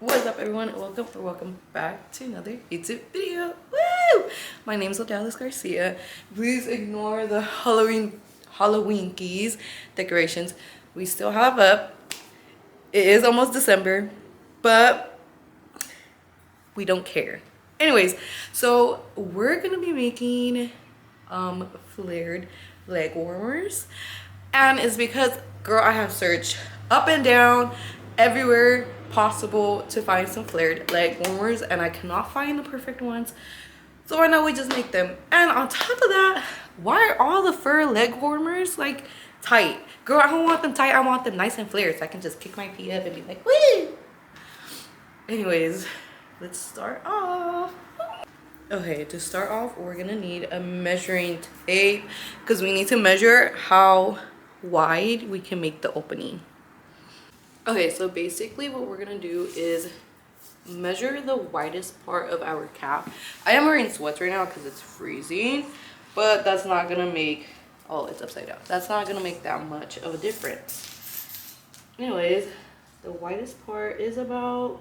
What's up, everyone? Welcome back to another YouTube video. Woo! My name is Odalis Garcia. Please ignore the Halloween keys decorations we still have up. It is almost December, but we don't care. Anyways, so we're gonna be making flared leg warmers, and it's because, girl, I have searched up and down everywhere possible to find some flared leg warmers, and I cannot find the perfect ones. So I know we just make them. And on top of that, why are all the fur leg warmers like tight? Girl, I don't want them tight. I want them nice and flared so I can just kick my feet up and be like, woo! Anyways, let's start off. Okay, to start off, we're gonna need a measuring tape because we need to measure how wide we can make the opening. Okay, so basically what we're gonna do is measure the widest part of our cap. I am wearing sweats right now because it's freezing, but that's not gonna make, oh, it's upside down. That's not gonna make that much of a difference. Anyways, the widest part is about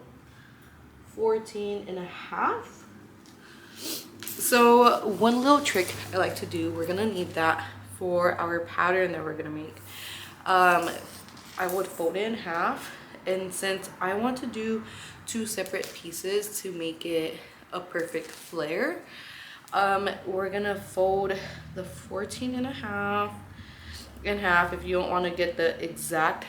14.5. So one little trick I like to do, we're gonna need that for our pattern that we're gonna make. I would fold it in half, and since I want to do two separate pieces to make it a perfect flare, we're gonna fold the 14.5 in half. If you don't want to get the exact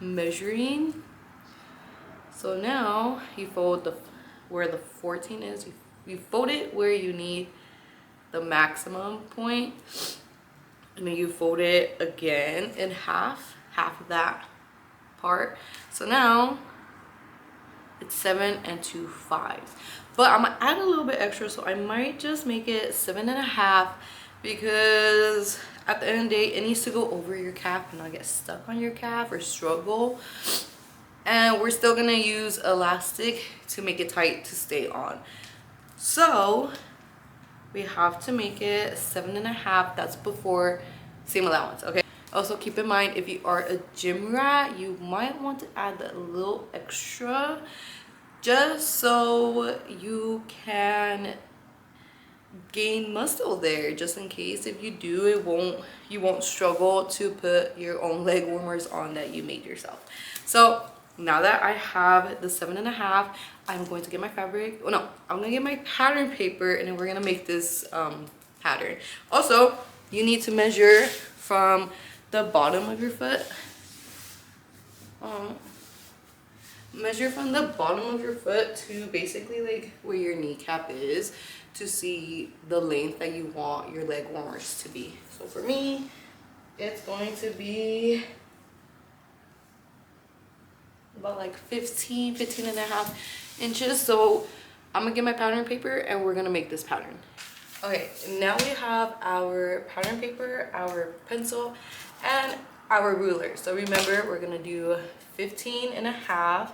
measuring, so now you fold where the 14 is, you fold it where you need the maximum point, and then you fold it again in half of that part. So now it's 7 2/5, but I'm gonna add a little bit extra, so I might just make it 7.5, because at the end of the day, it needs to go over your calf and not get stuck on your calf or struggle. And we're still gonna use elastic to make it tight to stay on. So we have to make it 7.5. That's before seam allowance. Okay, also keep in mind, if you are a gym rat, you might want to add a little extra just so you can gain muscle there, just in case. If you do, you won't struggle to put your own leg warmers on that you made yourself. So now that I have the 7.5, I'm going to get my fabric. Oh no, I'm gonna get my pattern paper, and then we're gonna make this pattern. Also, you need to measure from the bottom of your foot. Measure from the bottom of your foot to basically like where your kneecap is, to see the length that you want your leg warmers to be. So for me, it's going to be about like 15.5 inches. So I'm gonna get my pattern paper and we're gonna make this pattern. Okay, now we have our pattern paper, our pencil, and our ruler. So remember, we're gonna do 15.5.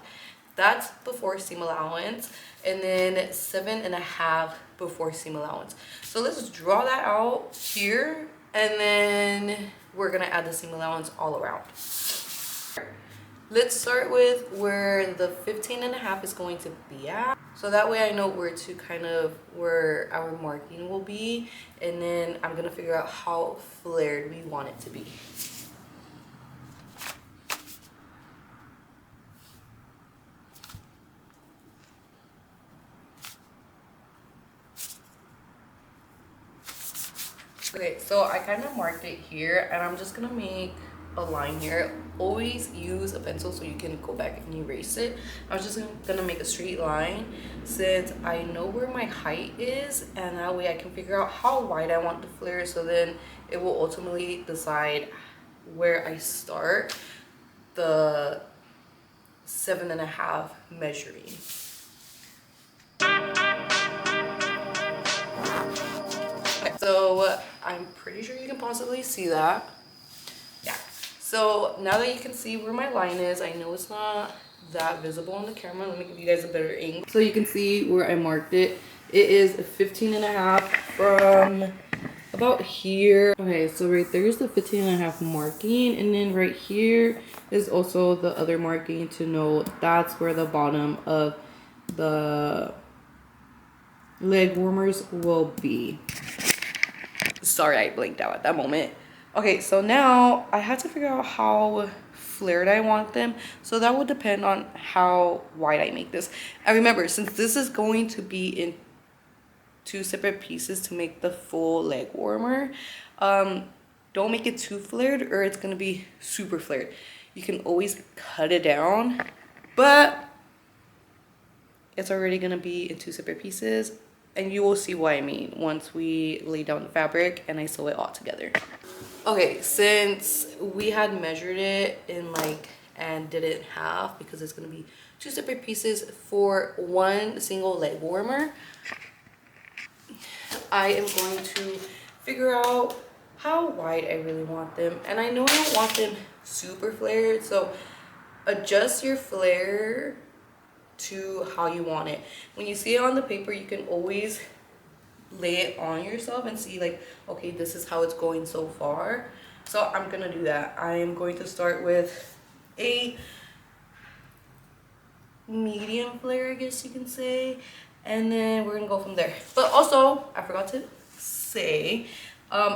That's before seam allowance, and then 7.5 before seam allowance. So let's draw that out here, and then we're gonna add the seam allowance all around. Let's start with where the 15.5 is going to be at. So that way I know where our marking will be, and then I'm gonna figure out how flared we want it to be. Okay, so I kind of marked it here, and I'm just gonna make a line here. Always use a pencil so you can go back and erase it. I was just gonna make a straight line since I know where my height is, and that way I can figure out how wide I want the flare, so then it will ultimately decide where I start the 7.5 measuring. So I'm pretty sure you can possibly see that. Yeah. So now that you can see where my line is, I know it's not that visible on the camera. Let me give you guys a better angle. So you can see where I marked it. It is 15.5 from the about here. Okay, so right there is the 15.5 marking, and then right here is also the other marking to know that's where the bottom of the leg warmers will be. Sorry, I blinked out at that moment. Okay, so now I had to figure out how flared I want them, so that would depend on how wide I make this. And remember, since this is going to be in 2 separate pieces to make the full leg warmer, don't make it too flared or it's gonna be super flared. You can always cut it down, but it's already gonna be in 2 separate pieces, and you will see what I mean once we lay down the fabric and I sew it all together. Okay, since we had measured it in and did it in half because it's gonna be 2 separate pieces for 1 single leg warmer, I am going to figure out how wide I really want them. And I know I don't want them super flared, so adjust your flare to how you want it. When you see it on the paper, you can always lay it on yourself and see okay, this is how it's going so far. So I'm gonna do that. I am going to start with a medium flare, I guess you can say, and then we're gonna go from there. But also, I forgot to say,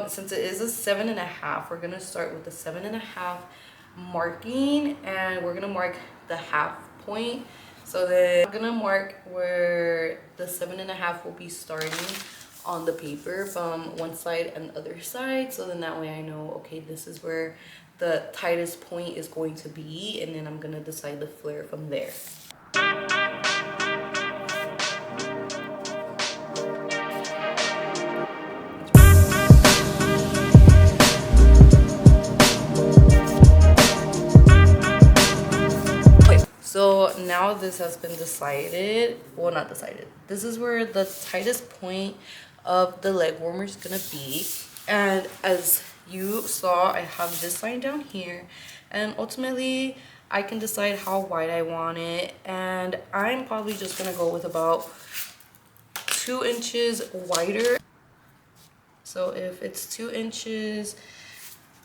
since it is a 7.5, we're gonna start with the 7.5 marking, and we're gonna mark the half point. So then I'm gonna mark where the 7.5 will be starting on the paper from one side and the other side. So then that way I know, okay, this is where the tightest point is going to be, and then I'm gonna decide the flare from there. So now this has been decided, well, not decided. This is where the tightest point of the leg warmer is gonna be. And as you saw, I have this line down here, and ultimately I can decide how wide I want it. And I'm probably just gonna go with about 2 inches wider. So if it's 2 inches,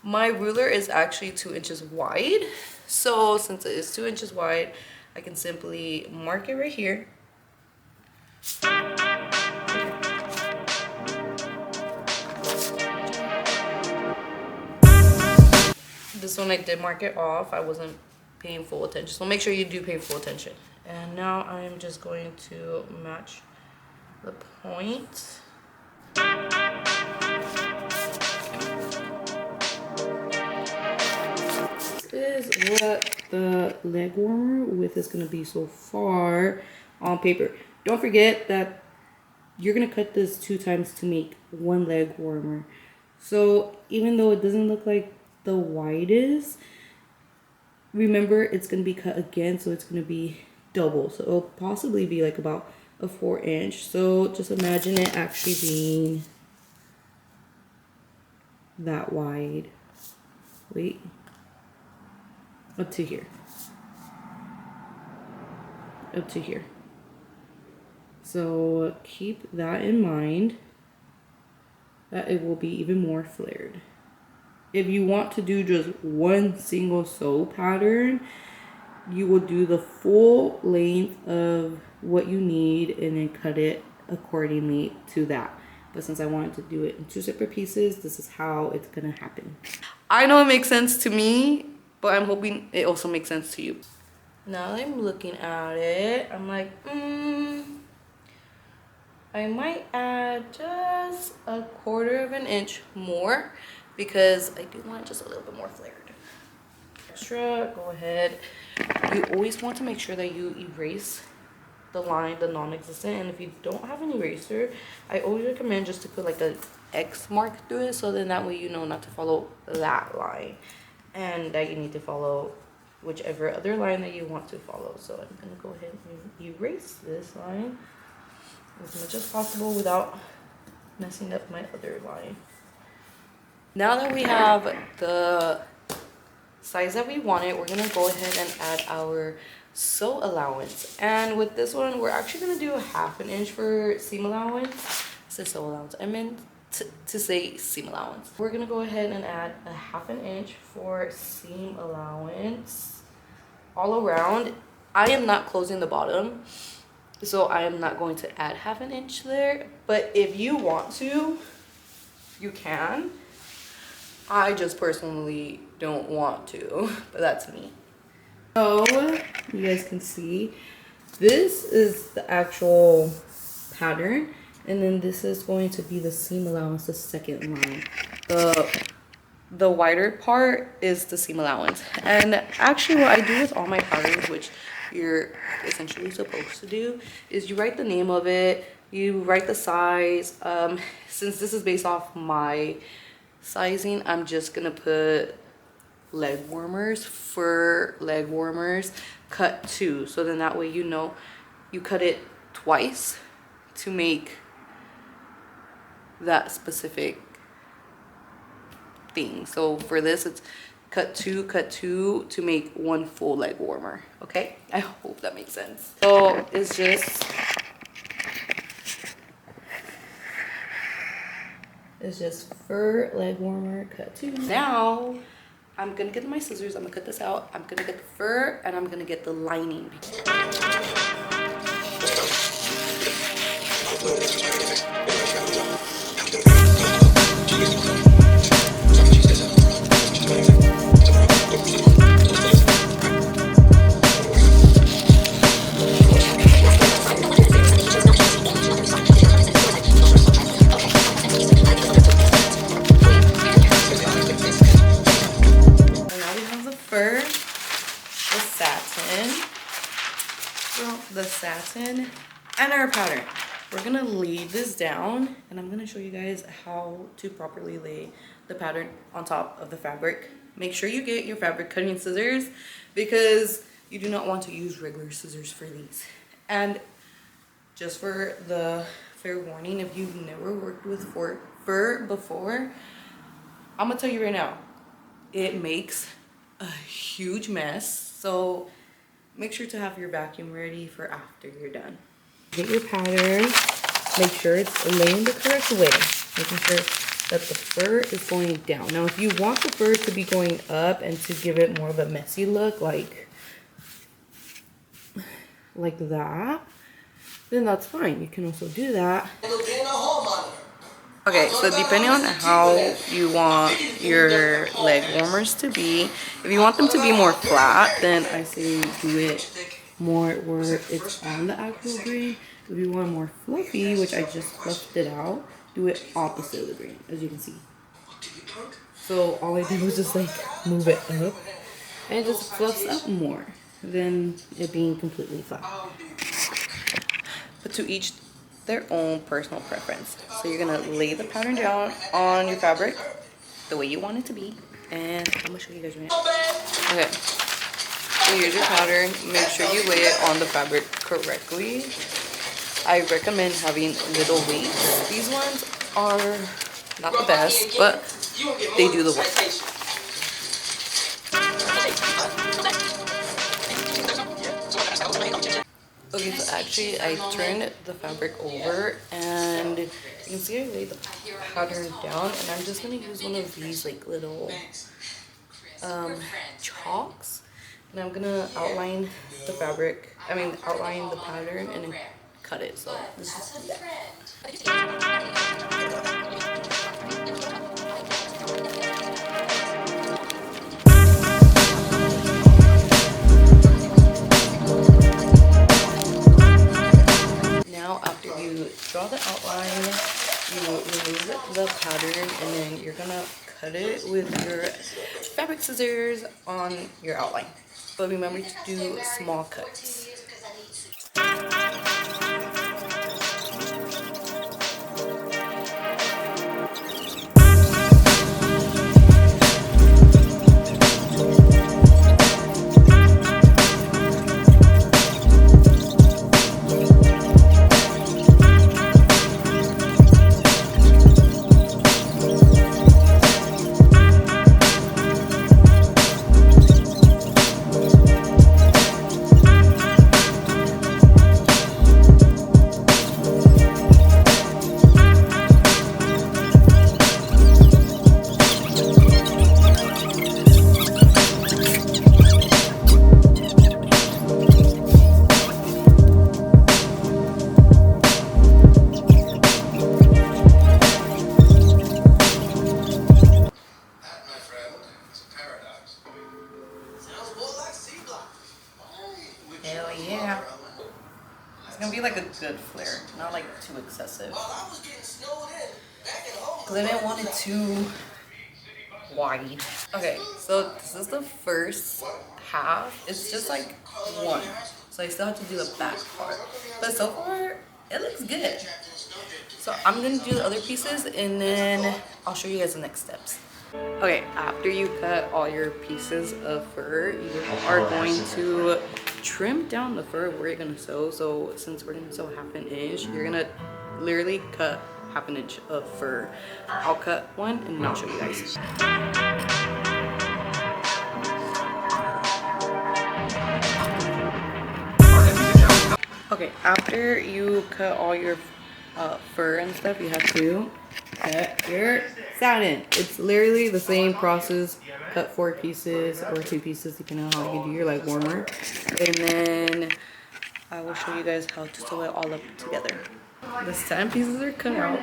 my ruler is actually 2 inches wide. So since it is 2 inches wide, I can simply mark it right here. This one I did mark it off. I wasn't paying full attention. So make sure you do pay full attention. And now I'm just going to match the point. This is what the leg warmer width is going to be so far on paper. Don't forget that you're going to cut this 2 times to make 1 leg warmer. So even though it doesn't look like the widest, remember it's going to be cut again, so it's going to be double. So it'll possibly be about a 4 inch. So just imagine it actually being that wide. Wait. Up to here. Up to here. So keep that in mind, that it will be even more flared. If you want to do just 1 single sew pattern, you will do the full length of what you need and then cut it accordingly to that. But since I wanted to do it in 2 separate pieces, this is how it's gonna happen. I know it makes sense to me, but I'm hoping it also makes sense to you. Now that I'm looking at it, I'm like, I might add just a 1/4 of an inch more because I do want just a little bit more flared. Extra, go ahead. You always want to make sure that you erase the line, the non-existent, and if you don't have an eraser, I always recommend just to put a X mark through it, so then that way you know not to follow that line and that you need to follow whichever other line that you want to follow. So I'm gonna go ahead and erase this line as much as possible without messing up my other line. Now that we have the size that we wanted, we're gonna go ahead and add our sew allowance. And with this one, we're actually gonna do a 1/2 inch for seam allowance. I said sew allowance, I meant to say seam allowance. We're gonna go ahead and add a 1/2 inch for seam allowance all around. I am not closing the bottom, so I am not going to add 1/2 inch there, but if you want to, you can. I just personally don't want to, but that's me. So you guys can see this is the actual pattern, and then this is going to be the seam allowance, the second line. The wider part is the seam allowance. And actually what I do with all my patterns, which you're essentially supposed to do, is you write the name of it, you write the size. Since this is based off my sizing, I'm just gonna put leg warmers, fur leg warmers, cut 2. So then that way you know you cut it twice to make that specific thing. So for this, it's cut two to make 1 full leg warmer. Okay, I hope that makes sense. So it's just fur leg warmer, cut 2. Now I'm gonna get my scissors, I'm gonna cut this out, I'm gonna get the fur, and I'm gonna get the lining. The satin and our pattern. We're gonna lay this down, and I'm gonna show you guys how to properly lay the pattern on top of the fabric. Make sure you get your fabric cutting scissors, because you do not want to use regular scissors for these. And just for the fair warning, if you've never worked with fur before, I'm gonna tell you right now, it makes a huge mess. So make sure to have your vacuum ready for after you're done. Get your pattern, make sure it's laying the correct way, making sure that the fur is going down. Now, if you want the fur to be going up and to give it more of a messy look, like that, then that's fine. You can also do that. Okay, so depending on how you want your leg warmers to be, if you want them to be more flat, then I say do it more where it's on the actual grain. If you want more fluffy, which I just fluffed it out, do it opposite of the grain, as you can see. So all I did was just like move it up, and it just fluffs up more than it being completely flat. But to each their own personal preference. So you're gonna lay the pattern down on your fabric the way you want it to be, and I'm gonna show you guys right now. Okay, so here's your pattern. Make sure you lay it on the fabric correctly. I recommend having little weights. These ones are not the best, but they do the work. Okay, so actually I turned the fabric over, and you can see I laid the pattern down, and I'm just gonna use one of these like little chalks, and I'm gonna outline the fabric, outline the pattern and then cut it. So let's just do that. After you draw the outline, you remove the pattern, and then you're gonna cut it with your fabric scissors on your outline. But remember to do small cuts. It's gonna be like a good flare, not like too excessive. Because I didn't want it too wide. Okay, so this is the first half. It's just like one. So I still have to do the back part. But so far, it looks good. So I'm gonna do the other pieces and then I'll show you guys the next steps. Okay, after you cut all your pieces of fur, you are going to trim down the fur where you're gonna sew. So since we're gonna sew 1/2 inch, you're gonna literally cut 1/2 inch of fur. I'll cut one and I'll show you guys. Okay, after you cut all your fur and stuff, you have to cut your satin. It's literally the same process. Cut 4 pieces or 2 pieces, depending on how you do your leg warmer. And then I will show you guys how to sew it all up together. The satin pieces are cut out.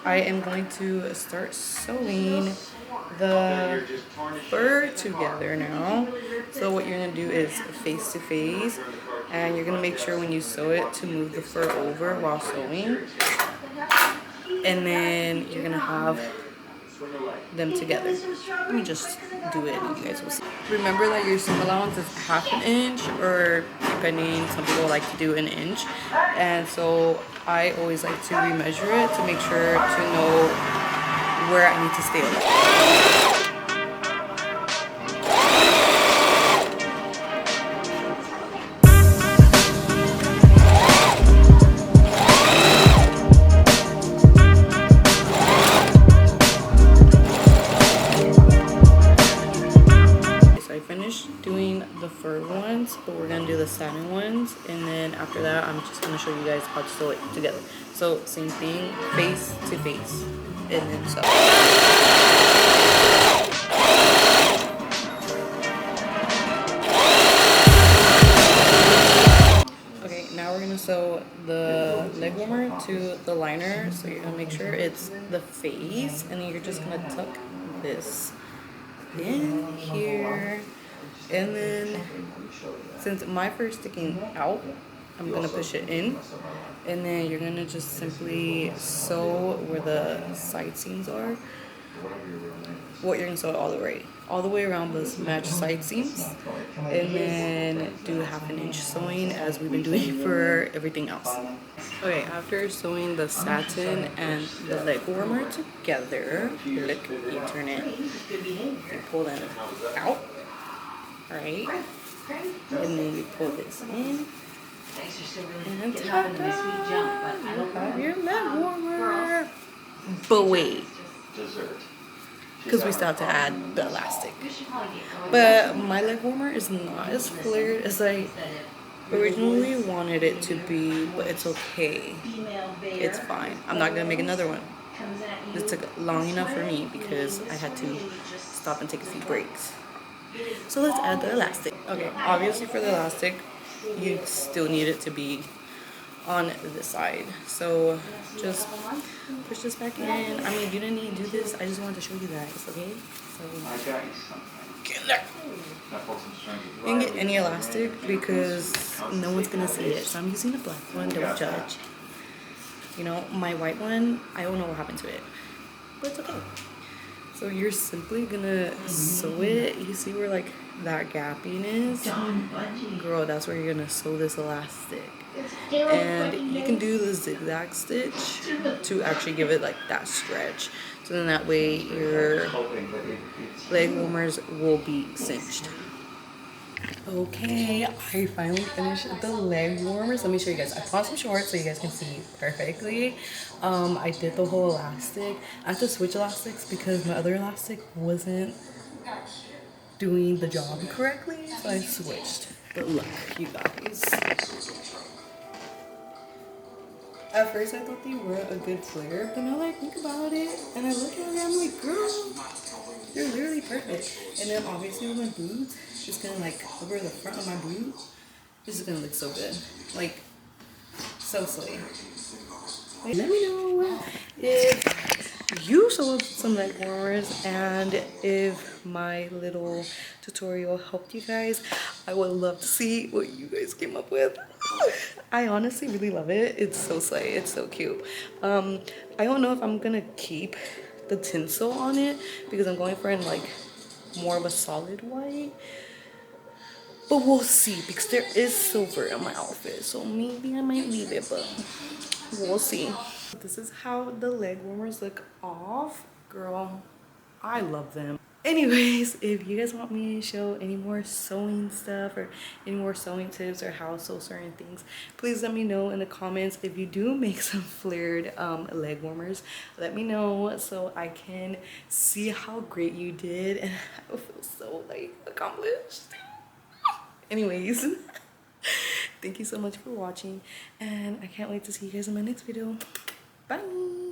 I am going to start sewing the fur together now. So what you're gonna do is face to face, and you're gonna make sure when you sew it to move the fur over while sewing, and then you're gonna have them together. Let me just do it and you guys will see. Remember that your seam allowance is 1/2 inch, or depending, some people like to do 1 inch, and so I always like to remeasure it to make sure to know where I need to stay alive. Doing the fur ones, but we're gonna do the satin ones, and then after that I'm just gonna show you guys how to sew it together. So same thing, face to face, and then sew. Okay, now we're gonna sew the leg warmer to the liner, so you're gonna make sure it's the face, and then you're just gonna tuck this in here. And then, since my fur is sticking out, I'm going to push it in. And then you're going to just simply sew where the side seams are. What you're going to sew it all the way around those matched side seams. And then do 1/2 inch sewing as we've been doing for everything else. Okay, after sewing the satin and the leg warmer together, look, you turn it, you pull them out. Right, and then you pull this in, and ta-da! You have your leg warmer. But wait, because we still have to add the elastic. But my leg warmer is not as flared as I originally wanted it to be, but it's okay. It's fine. I'm not gonna make another one. This took long enough for me because I had to stop and take a few breaks. So let's add the elastic. Okay, obviously for the elastic, you still need it to be on this side. So just push this back in. I mean, you didn't need to do this. I just wanted to show you guys, okay? So get in there. You can get any elastic because no one's gonna see it. So I'm using the black one, don't judge. You know, my white one, I don't know what happened to it, but it's okay. So you're simply gonna sew it. You see where like that gapping is? Girl, that's where you're gonna sew this elastic. And you can do the zigzag stitch to actually give it like that stretch. So then that way your leg warmers will be cinched. Okay, I finally finished the leg warmers. Let me show you guys. I paused them short so you guys can see perfectly. I did the whole elastic. I have to switch elastics because my other elastic wasn't doing the job correctly, so I switched. But look, you guys. At first I thought they were a good flare, but now I think about it and I look at it, I'm like, girl, they're literally perfect. And then obviously with my boots, just gonna like cover the front of my boot. This is gonna look so good. Like, so slay. Let me know if you sew up some leg warmers and if my little tutorial helped you guys. I would love to see what you guys came up with. I honestly really love it. It's so slay. It's so cute. I don't know if I'm gonna keep the tinsel on it because I'm going for in like more of a solid white. But we'll see because there is silver in my outfit. So maybe I might leave it, but we'll see. This is how the leg warmers look off. Girl, I love them. Anyways, if you guys want me to show any more sewing stuff or any more sewing tips or how to sew certain things, please let me know in the comments. If you do make some flared leg warmers, let me know so I can see how great you did and I will feel so like accomplished. Anyways, thank you so much for watching and I can't wait to see you guys in my next video. Bye.